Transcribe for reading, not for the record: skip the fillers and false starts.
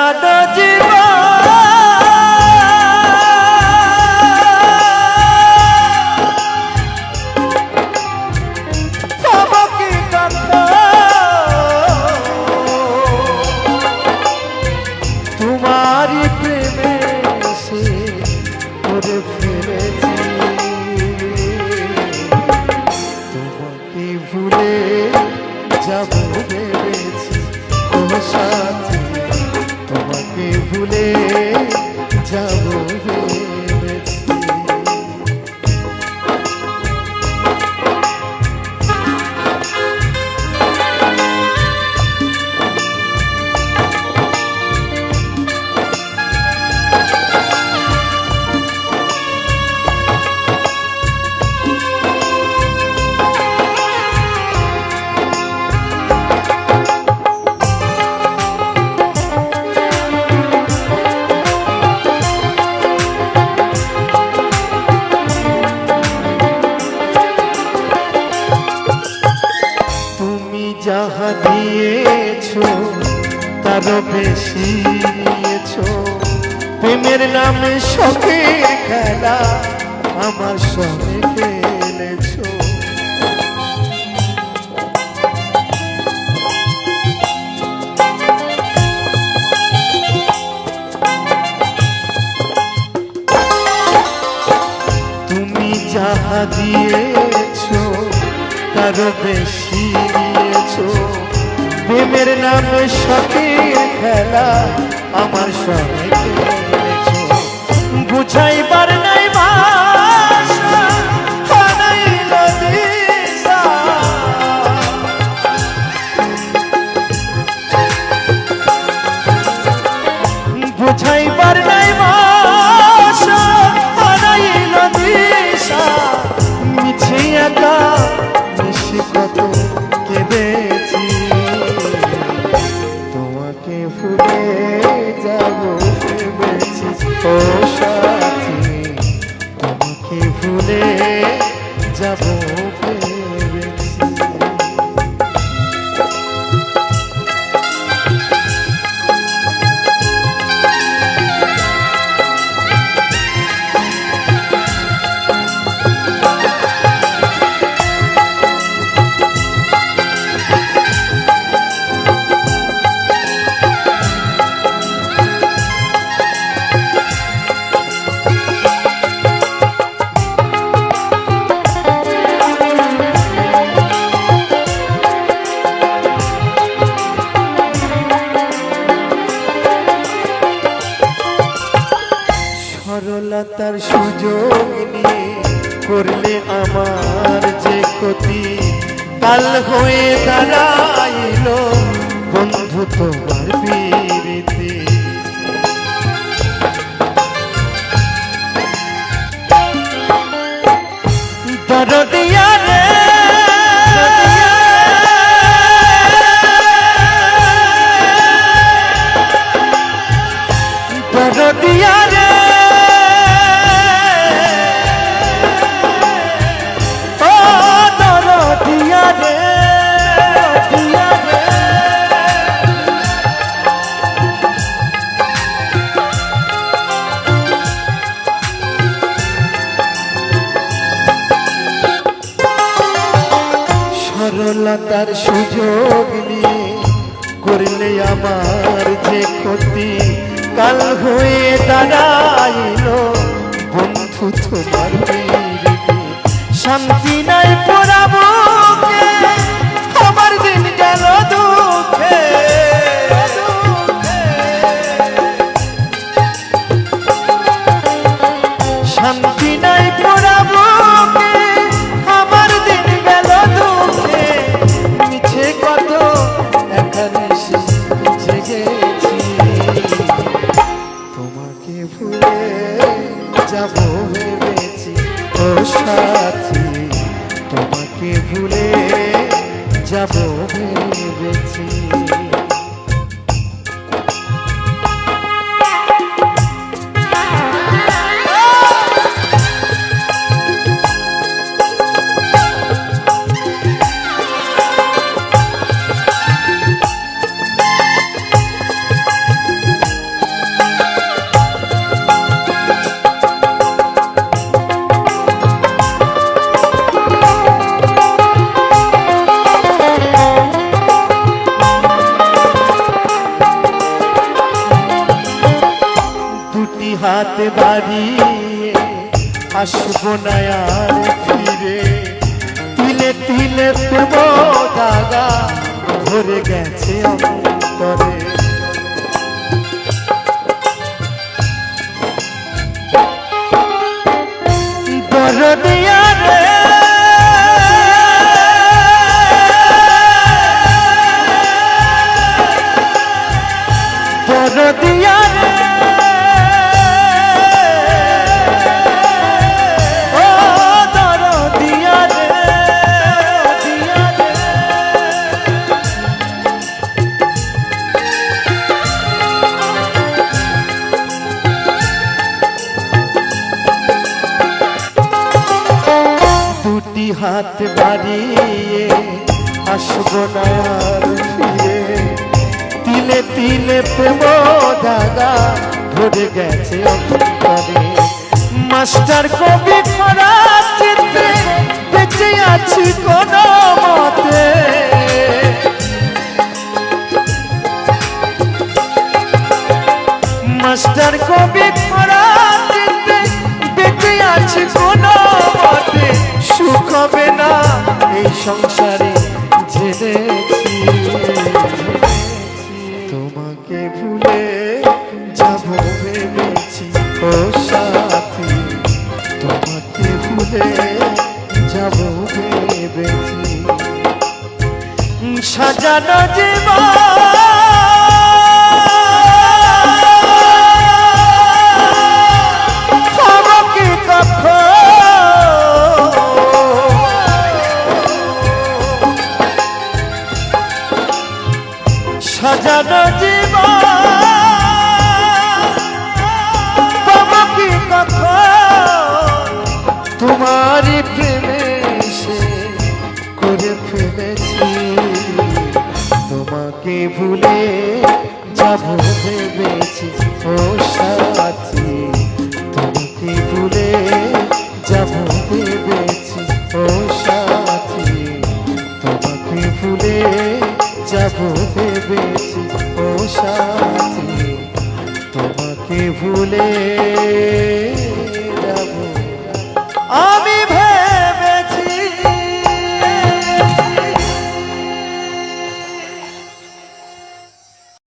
সারাটা জীবন তোমাকে কথা তোমারই প্রেমে সে করে ফেলেছি তোমাকে ভুলে যাব ভেবেছি ও সাথী তোমাকে ভুলে যাব ভেবেছি যাহা দিয়েছো তারও বেশি নিয়েছো প্রেমের নামে শখের খেলা আমার সঙ্গে খেলেছো তুমি যাহা দিয়েছো তারও বেশি নিয়েছো প্রেমের নামে শখের খেলা আমার সঙ্গে খেলেছো বুঝাইবার নাই ভাষা হারাইল দিশা বুঝাইবার নাই ভাষা হারাইল দিশা মিছে একা কত কেঁদেছি তোমাকে ভুলে যাব ভেবেছি ও সাথী তোমাকে ভুলে যাব ভেবেছি সরলতার সুযোগ নিয়ে করলে আমার যে ক্ষতি কাল হয়ে দাঁড়াইল বন্ধু তোমার প্রীতি দরদিয়া রে দরদিয়া রে সরলতার সুযোগ নিয়ে করলে আমার যে ক্ষতি কাল হয়ে দাঁড়াইল বন্ধু তোমার প্রীতি শান্তি নাই পোড়াবো আমার দিন গেল দুঃখে শান্তি নাই পোড়াবো আমার দিন গেল দুঃখে মিছে কত এখানে জেগেছি তোমাকে ভুলে যাব ভেবেছি ও সাথী তোমাকে ভুলে যাব ভেবেছি হাত বাড়িয়ে আসবো না আর ফিরে, তিলে তিলে প্রেম দাগা ভরে গেছে অন্তরে। দরদিয়া রে দরদিয়া রে ও দরদিয়া রে দিয়া রে। দুটি হাত বাড়িয়ে আসবো না আর ফিরে, তিলে তিলে প্রেম দাগা ভরে গেছে অন্তরে। মাস্টার কবি খরা চিত্রে বেঁচে আছি কোন মতে, মাস্টার কবি খরা চিত্রে বেঁচে আছি কোন মতে। সুখ হবে না এই সংসারে জেনেছি, তোমাকে ভুলে যাব ভেবেছি ও সাথী, তোমাকে ভুলে যাব ভেবেছি। সাজানো জীবন হবে কি কখন, সাজানো জীবন পাবো কি কখন, তোমারই প্রেমে সে করে ফেলেছি। তোমাকে ভুলে যাব ভেবেছি ও সাথী, তোমাকে ভুলে